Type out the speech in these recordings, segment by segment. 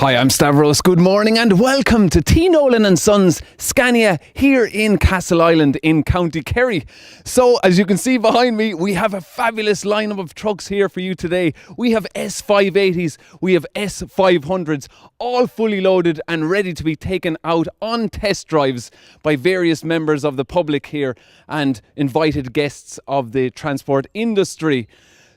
Hi, I'm Stavros. Good morning and welcome to T. Nolan and Sons Scania here in Castle Island in County Kerry. So, as you can see behind me, we have a fabulous lineup of trucks here for you today. We have S580s, we have S500s, all fully loaded and ready to be taken out on test drives by various members of the public here and invited guests of the transport industry.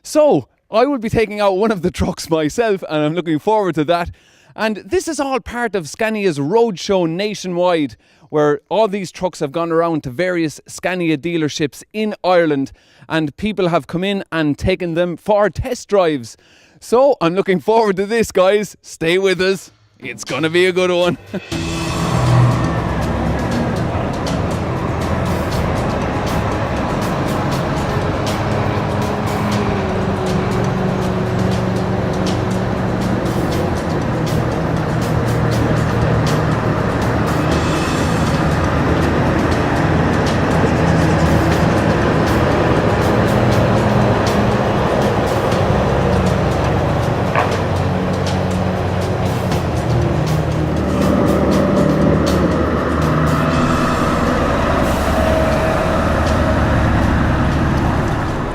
So, I will be taking out one of the trucks myself and I'm looking forward to that. And this is all part of Scania's roadshow nationwide, where all these trucks have gone around to various Scania dealerships in Ireland and people have come in and taken them for test drives. So I'm looking forward to this, guys. Stay with us. It's going to be a good one.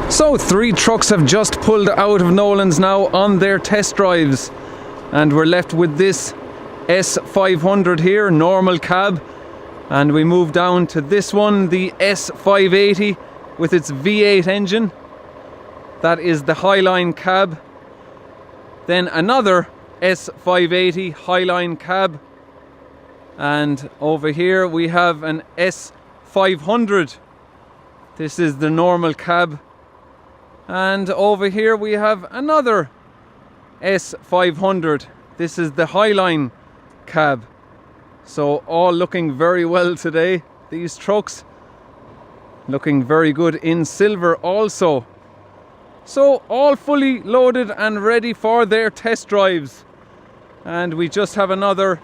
So 3 trucks have just pulled out of Nolan's now on their test drives, and we're left with this S500 here, normal cab, and we move down to this one, the S580 with its V8 engine. That is the Highline cab. Then another S580 Highline cab, and over here we have an S500. This is the normal cab. And over here we have another S500. This is the Highline cab. So all looking very well today. These trucks looking very good in silver also. So all fully loaded and ready for their test drives. And we just have another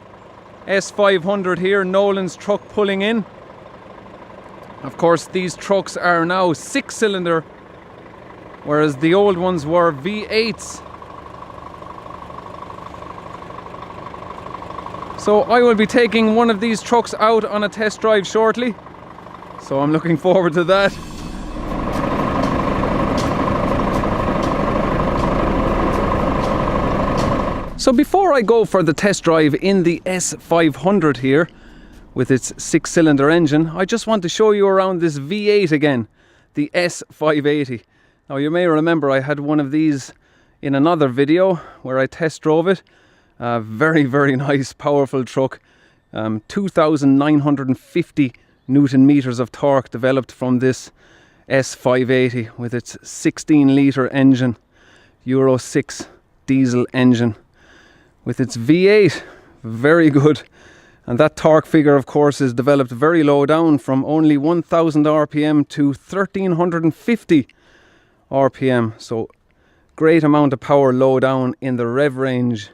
S500 here, Nolan's truck pulling in. Of course, these trucks are now 6-cylinder, whereas the old ones were V8s. So I will be taking one of these trucks out on a test drive shortly. So I'm looking forward to that. So before I go for the test drive in the S500 here, with its 6-cylinder engine, I just want to show you around this V8 again, the S580. Now you may remember I had one of these in another video where I test drove it. Very, very nice, powerful truck. 2,950 Newton meters of torque developed from this S580 with its 16-litre engine, Euro 6 diesel engine with its V8. Very good. And that torque figure, of course, is developed very low down from only 1,000 RPM to 1,350 RPM, so great amount of power low down in the rev range.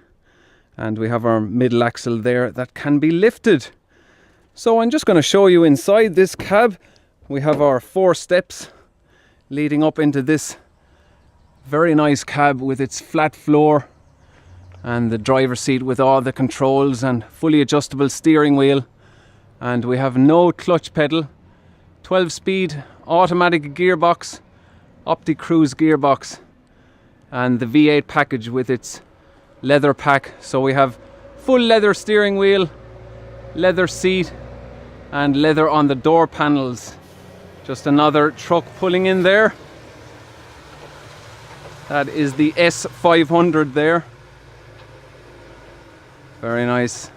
And we have our middle axle there that can be lifted. So I'm just going to show you inside this cab. We have our 4 steps leading up into this very nice cab with its flat floor and the driver's seat with all the controls and fully adjustable steering wheel. And we have no clutch pedal, 12-speed automatic gearbox, Opti Cruise gearbox, and the V8 package with its leather pack. So we have full leather steering wheel, leather seat, and leather on the door panels. Just another truck pulling in there. That is the S500 there. Very nice.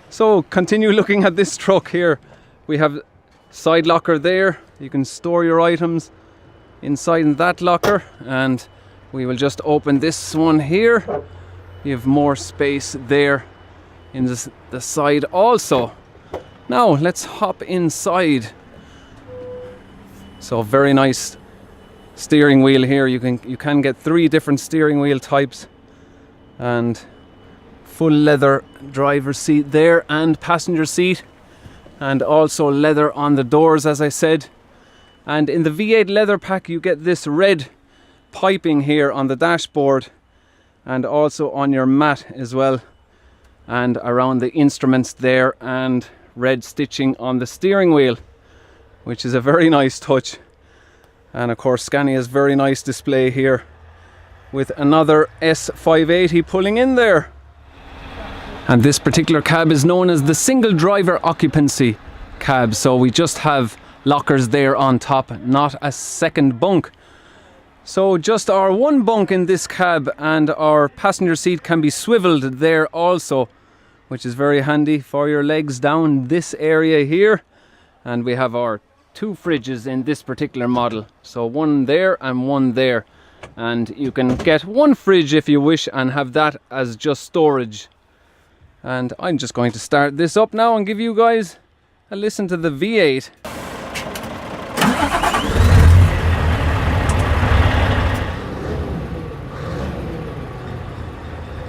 So continue looking at this truck here. We have side locker there. You can store your items inside that locker, and we will just open this one here. You have more space there in the side also. Now let's hop inside. So very nice steering wheel here. You can get 3 different steering wheel types, and full leather driver's seat there and passenger seat, and also leather on the doors, as I said. And in the V8 leather pack you get this red piping here on the dashboard and also on your mat as well. and around the instruments there, and red stitching on the steering wheel, which is a very nice touch. And of course Scania's very nice display here with another S580 pulling in there. And this particular cab is known as the single driver occupancy cab, so we just have lockers there on top, not a second bunk. So just our one bunk in this cab, and our passenger seat can be swiveled there also, which is very handy for your legs down this area here. And we have our two fridges in this particular model, so one there and one there, and you can get one fridge if you wish and have that as just storage. And I'm just going to start this up now and give you guys a listen to the V8.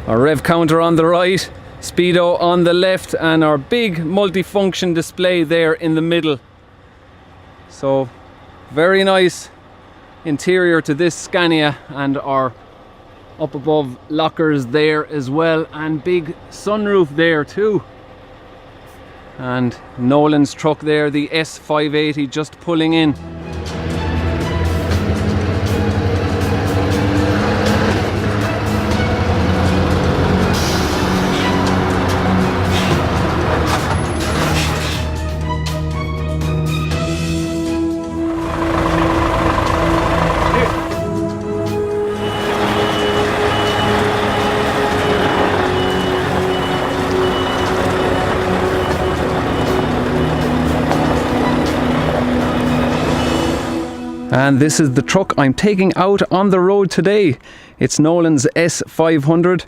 Our rev counter on the right, speedo on the left, and our big multifunction display there in the middle. So very nice interior to this Scania, and our up above lockers there as well, and big sunroof there too. And Nolan's truck there, the S580, just pulling in. And this is the truck I'm taking out on the road today. It's Nolan's S500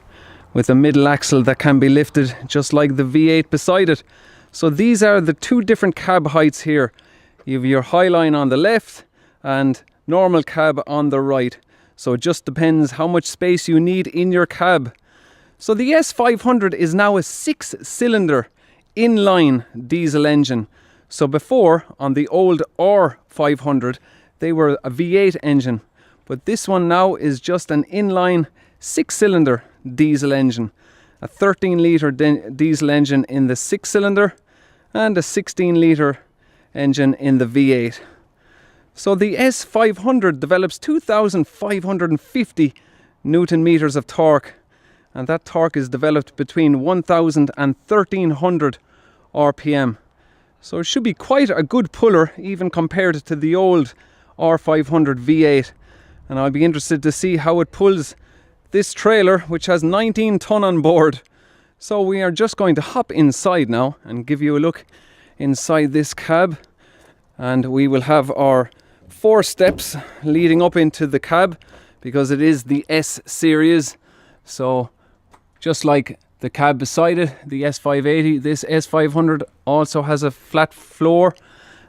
with a middle axle that can be lifted just like the V8 beside it. So these are the two different cab heights here. You have your Highline on the left and normal cab on the right. So it just depends how much space you need in your cab. So the S500 is now a 6-cylinder inline diesel engine. So before, on the old R500, they were a V8 engine, but this one now is just an inline 6-cylinder diesel engine. A 13-litre diesel engine in the 6-cylinder and a 16-litre engine in the V8. So the S500 develops 2,550 Newton meters of torque, and that torque is developed between 1,000 and 1,300 RPM. So it should be quite a good puller even compared to the old R500 V8, and I'll be interested to see how it pulls this trailer, which has 19 ton on board. So we are just going to hop inside now and give you a look inside this cab, and we will have our 4 steps leading up into the cab because it is the S series. So just like the cab beside it, the S580, this S500 also has a flat floor.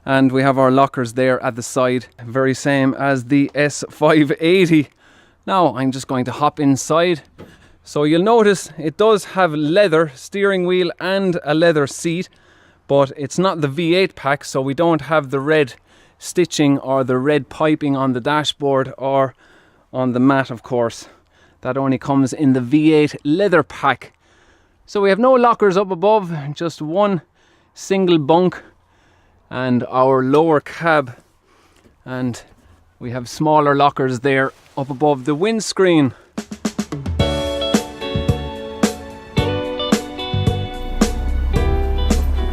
And we have our lockers there at the side, very same as the S580. Now I'm just going to hop inside. So you'll notice it does have leather steering wheel and a leather seat, but it's not the V8 pack, so we don't have the red stitching or the red piping on the dashboard or on the mat, of course. That only comes in the V8 leather pack. So we have no lockers up above, just one single bunk and our lower cab, and we have smaller lockers there up above the windscreen.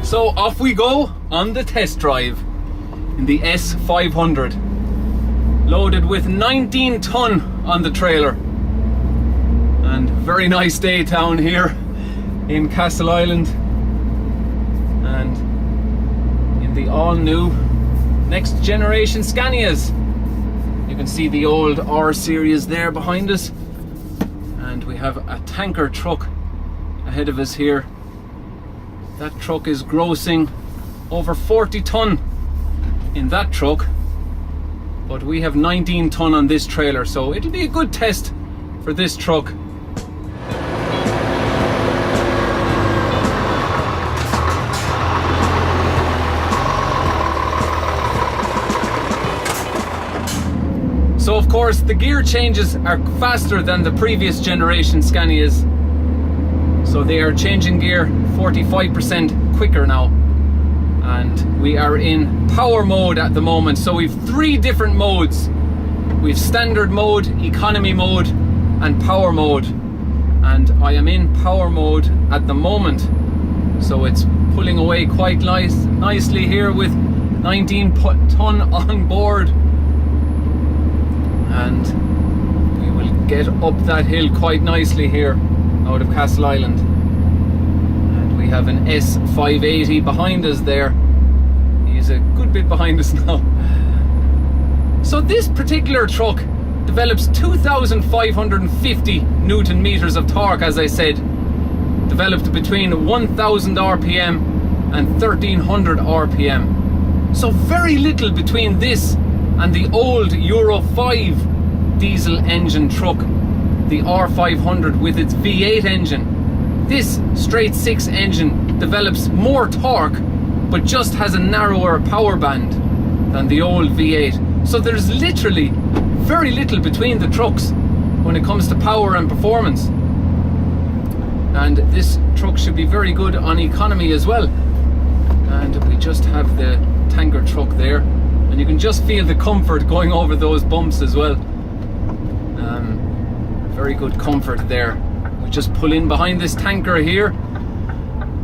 So off we go on the test drive in the S500, loaded with 19 ton on the trailer. And very nice day down here in Castle Island, and the all-new next generation Scanias. You can see the old R series there behind us, and we have a tanker truck ahead of us here. That truck is grossing over 40 ton in that truck, but we have 19 ton on this trailer, so it'll be a good test for this truck. So of course the gear changes are faster than the previous generation Scanias. So they are changing gear 45% quicker now. And we are in power mode at the moment. So we've 3 different modes. We've standard mode, economy mode, and power mode. And I am in power mode at the moment. So it's pulling away quite nicely here with 19 ton on board. And we will get up that hill quite nicely here out of Castle Island. And we have an S580 behind us there. He's a good bit behind us now. So this particular truck develops 2,550 Newton meters of torque, as I said, developed between 1,000 RPM and 1,300 RPM. So very little between this and the old Euro 5 diesel engine truck, the R500 with its V8 engine. This straight 6 engine develops more torque, but just has a narrower power band than the old V8. So there's literally very little between the trucks when it comes to power and performance. And this truck should be very good on economy as well. And we just have the tanker truck there, and you can just feel the comfort going over those bumps as well. Very good comfort there. We just pull in behind this tanker here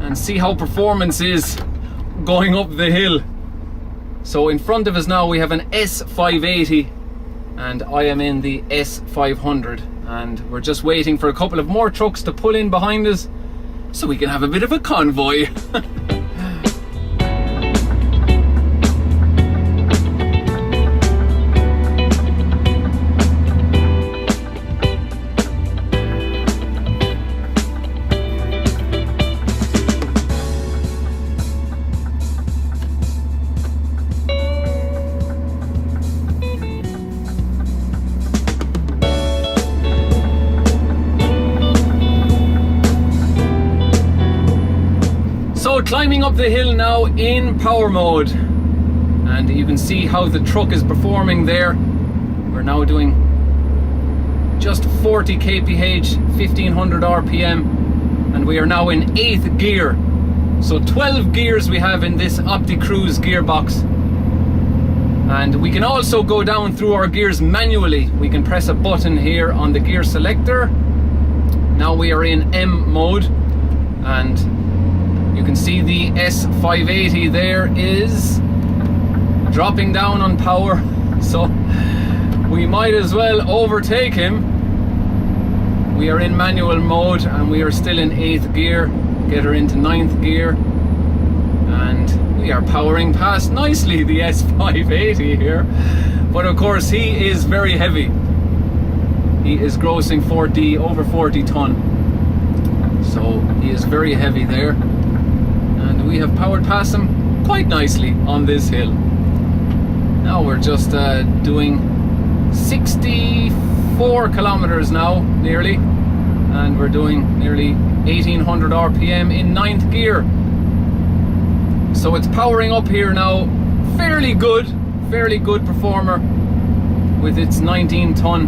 and see how performance is going up the hill. So in front of us now we have an S580 and I am in the S500, and we're just waiting for a couple of more trucks to pull in behind us so we can have a bit of a convoy. Climbing up the hill now in power mode, and you can see how the truck is performing there. We're now doing just 40 kph, 1500 RPM, and we are now in 8th gear. So 12 gears we have in this OptiCruise gearbox, and we can also go down through our gears manually. We can press a button here on the gear selector. Now we are in M mode, and you can see the S580 there is dropping down on power, so we might as well overtake him. We are in manual mode and we are still in 8th gear. Get her into 9th gear, and we are powering past nicely the S580 here. But of course he is very heavy. He is grossing over 40 ton. So he is very heavy there. And we have powered past him quite nicely on this hill. Now we're just doing 64 kilometers now, nearly, and we're doing nearly 1800 RPM in 9th gear. So it's powering up here now, fairly good performer with its 19 ton,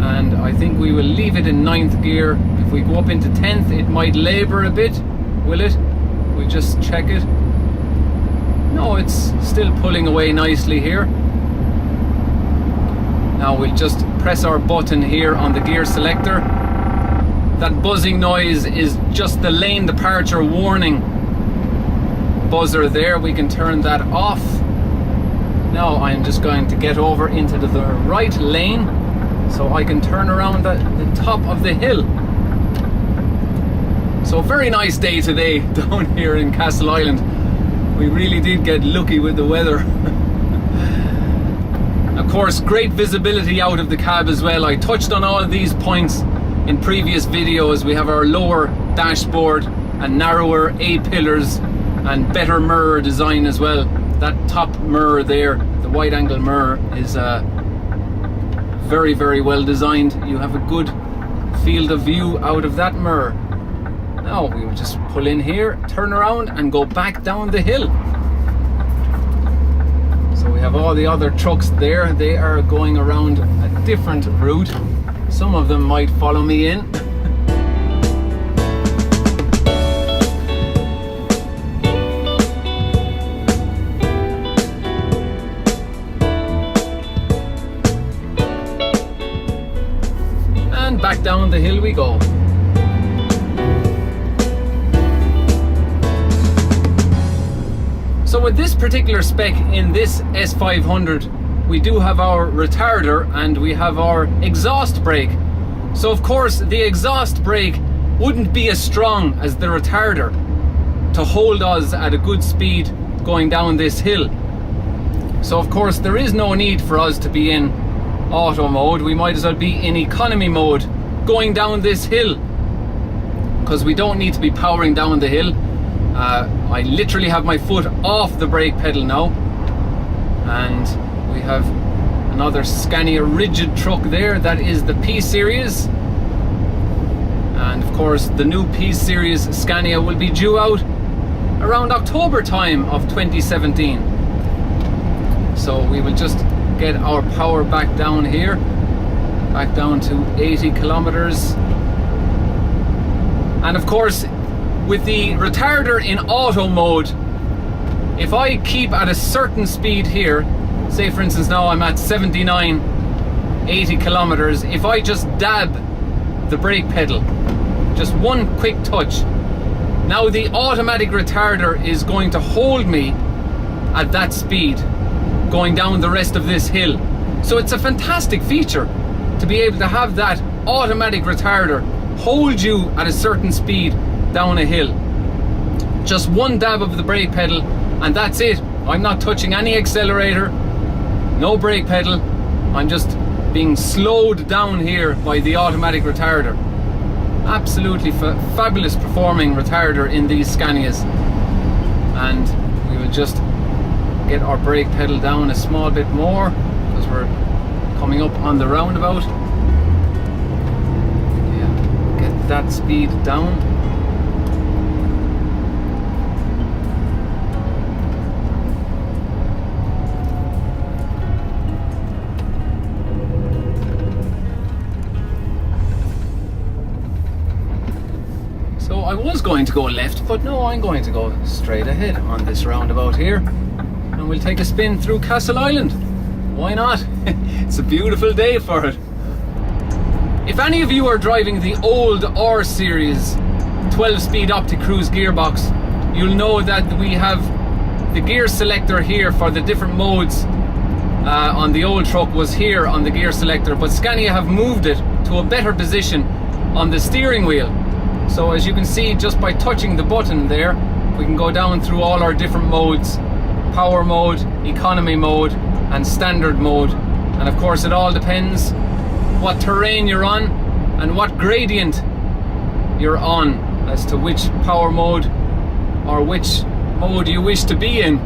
and I think we will leave it in 9th gear. If we go up into 10th, it might labour a bit, will it? We just check it. No, it's still pulling away nicely here. Now we'll just press our button here on the gear selector. That buzzing noise is just the lane departure warning buzzer there. We can turn that off. Now I'm just going to get over into the right lane so I can turn around the top of the hill. So very nice day today down here in Castle Island. We really did get lucky with the weather. Of course, great visibility out of the cab as well. I touched on all of these points in previous videos. We have our lower dashboard and narrower A-pillars and better mirror design as well. That top mirror there, the wide angle mirror, is very, very well designed. You have a good field of view out of that mirror. Now we will just pull in here, turn around and go back down the hill. So we have all the other trucks there. They are going around a different route. Some of them might follow me in. and back down the hill we go. So with this particular spec in this S500, we do have our retarder and we have our exhaust brake. So of course the exhaust brake wouldn't be as strong as the retarder to hold us at a good speed going down this hill. So of course there is no need for us to be in auto mode. We might as well be in economy mode going down this hill, because we don't need to be powering down the hill. I literally have my foot off the brake pedal now, and we have another Scania rigid truck there. That is the P Series, and of course the new P Series Scania will be due out around October time of 2017. So we will just get our power back down here, back down to 80 kilometers. And of course, with the retarder in auto mode, if I keep at a certain speed here, say for instance now I'm at 79, 80 kilometers, if I just dab the brake pedal, just one quick touch, now the automatic retarder is going to hold me at that speed going down the rest of this hill. So it's a fantastic feature to be able to have that automatic retarder hold you at a certain speed down a hill. Just one dab of the brake pedal and that's it. I'm not touching any accelerator, no brake pedal. I'm just being slowed down here by the automatic retarder. Absolutely fabulous performing retarder in these Scanias. And we will just get our brake pedal down a small bit more because we're coming up on the roundabout. Yeah, get that speed down. So I was going to go left, but no, I'm going to go straight ahead on this roundabout here, and we'll take a spin through Castle Island. Why not? It's a beautiful day for it. If any of you are driving the old R series 12-speed Opti Cruise gearbox, you'll know that we have the gear selector here for the different modes. On the old truck was here on the gear selector, but Scania have moved it to a better position on the steering wheel. So as you can see, just by touching the button there, we can go down through all our different modes: power mode, economy mode, and standard mode. And of course it all depends what terrain you're on and what gradient you're on as to which power mode or which mode you wish to be in.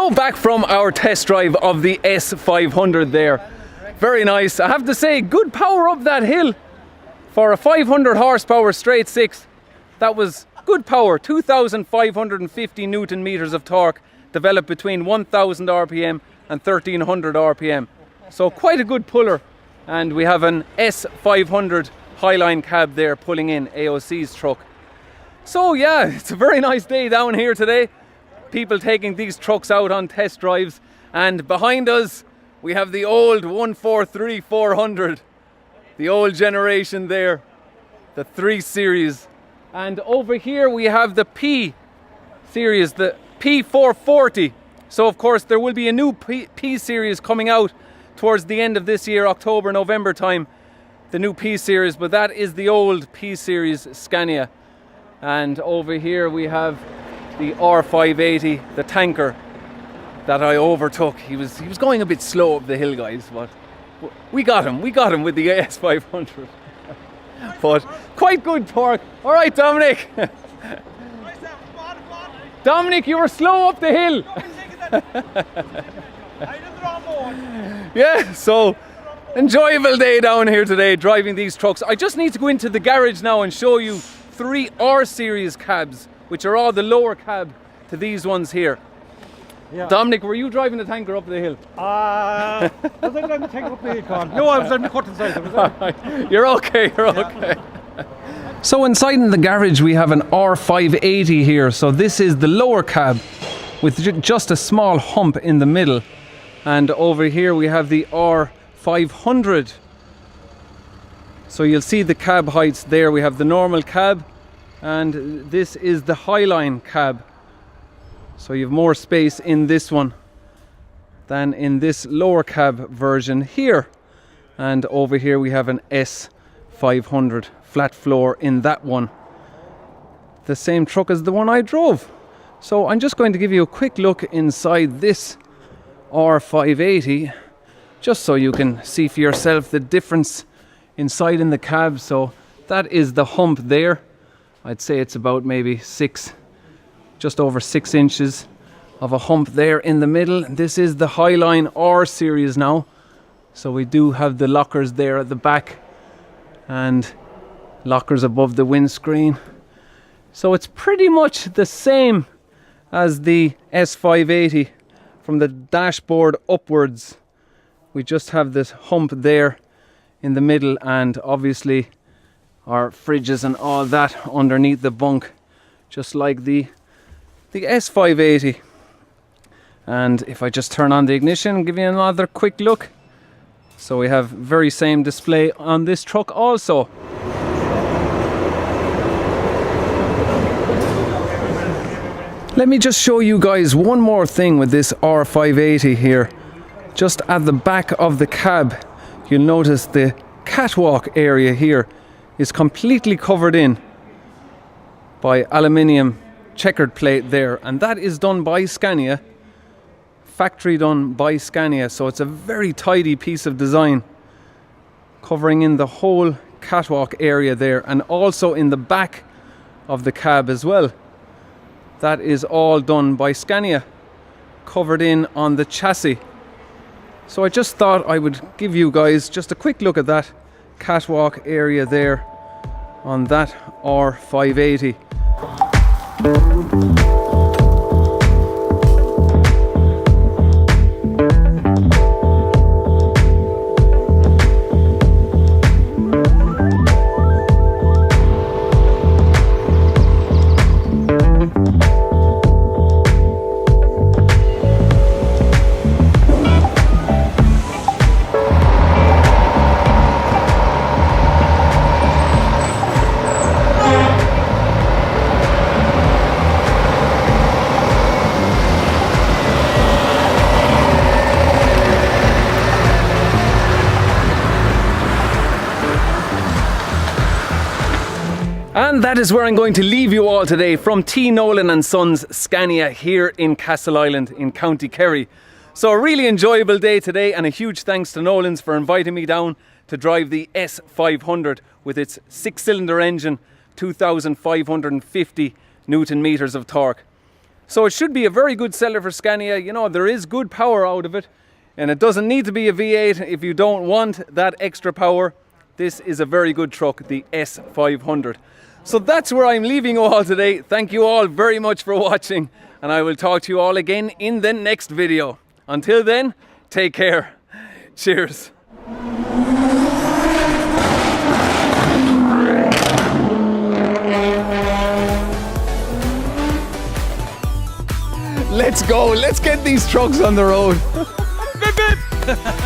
So back from our test drive of the S500 there. Very nice. I have to say, good power up that hill for a 500 horsepower straight six. That was good power, 2,550 Newton meters of torque, developed between 1,000 RPM and 1,300 RPM. So quite a good puller. And we have an S500 Highline cab there pulling in AOC's truck. So yeah, it's a very nice day down here today. People taking these trucks out on test drives. And behind us, we have the old 143-400. The old generation there. The 3 Series. And over here we have the P Series, the P440. So of course there will be a new P Series coming out towards the end of this year, October, November time. The new P Series, but that is the old P Series Scania. And over here we have the R580, the tanker that I overtook. He was going a bit slow up the hill, guys, but we got him with the S500. But quite good torque. All right, Dominic. Dominic, you were slow up the hill. Yeah, so enjoyable day down here today driving these trucks. I just need to go into the garage now and show you 3 R Series cabs, which are all the lower cab to these ones here. Yeah. Dominic, were you driving the tanker up the hill? I think I'm driving the tanker up the hill, Con. No, I was on the cut inside. You're okay, you're okay. So inside in the garage we have an R580 here. So this is the lower cab with just a small hump in the middle. And over here we have the R500. So you'll see the cab heights there. We have the normal cab and this is the Highline cab. So you have more space in this one than in this lower cab version here. And over here we have an S500 flat floor in that one. The same truck as the one I drove. So I'm just going to give you a quick look inside this R580 just so you can see for yourself the difference inside in the cab. So that is the hump there. I'd say it's about maybe just over 6 inches of a hump there in the middle. This is the Highline R Series now. So we do have the lockers there at the back and lockers above the windscreen. So it's pretty much the same as the S580 from the dashboard upwards. We just have this hump there in the middle and obviously our fridges and all that underneath the bunk, just like the S580. And if I just turn on the ignition and give you another quick look. So we have very same display on this truck also. Let me just show you guys one more thing with this R580 here. Just at the back of the cab, you'll notice the catwalk area here is completely covered in by aluminium checkered plate there, and that is done by Scania, factory done by Scania. So it's a very tidy piece of design, covering in the whole catwalk area there and also in the back of the cab as well. That is all done by Scania, covered in on the chassis. So I just thought I would give you guys just a quick look at that catwalk area there on that R580. And that is where I'm going to leave you all today from T. Nolan and Sons Scania here in Castleisland in County Kerry. So a really enjoyable day today, and a huge thanks to Nolan's for inviting me down to drive the S500 with its 6-cylinder engine, 2,550 Newton meters of torque. So it should be a very good seller for Scania. You know, there is good power out of it, and it doesn't need to be a V8 if you don't want that extra power. This is a very good truck, the S500. So that's where I'm leaving you all today. Thank you all very much for watching, and I will talk to you all again in the next video. Until then, take care. Cheers. Let's go. Let's get these trucks on the road. Beep, beep.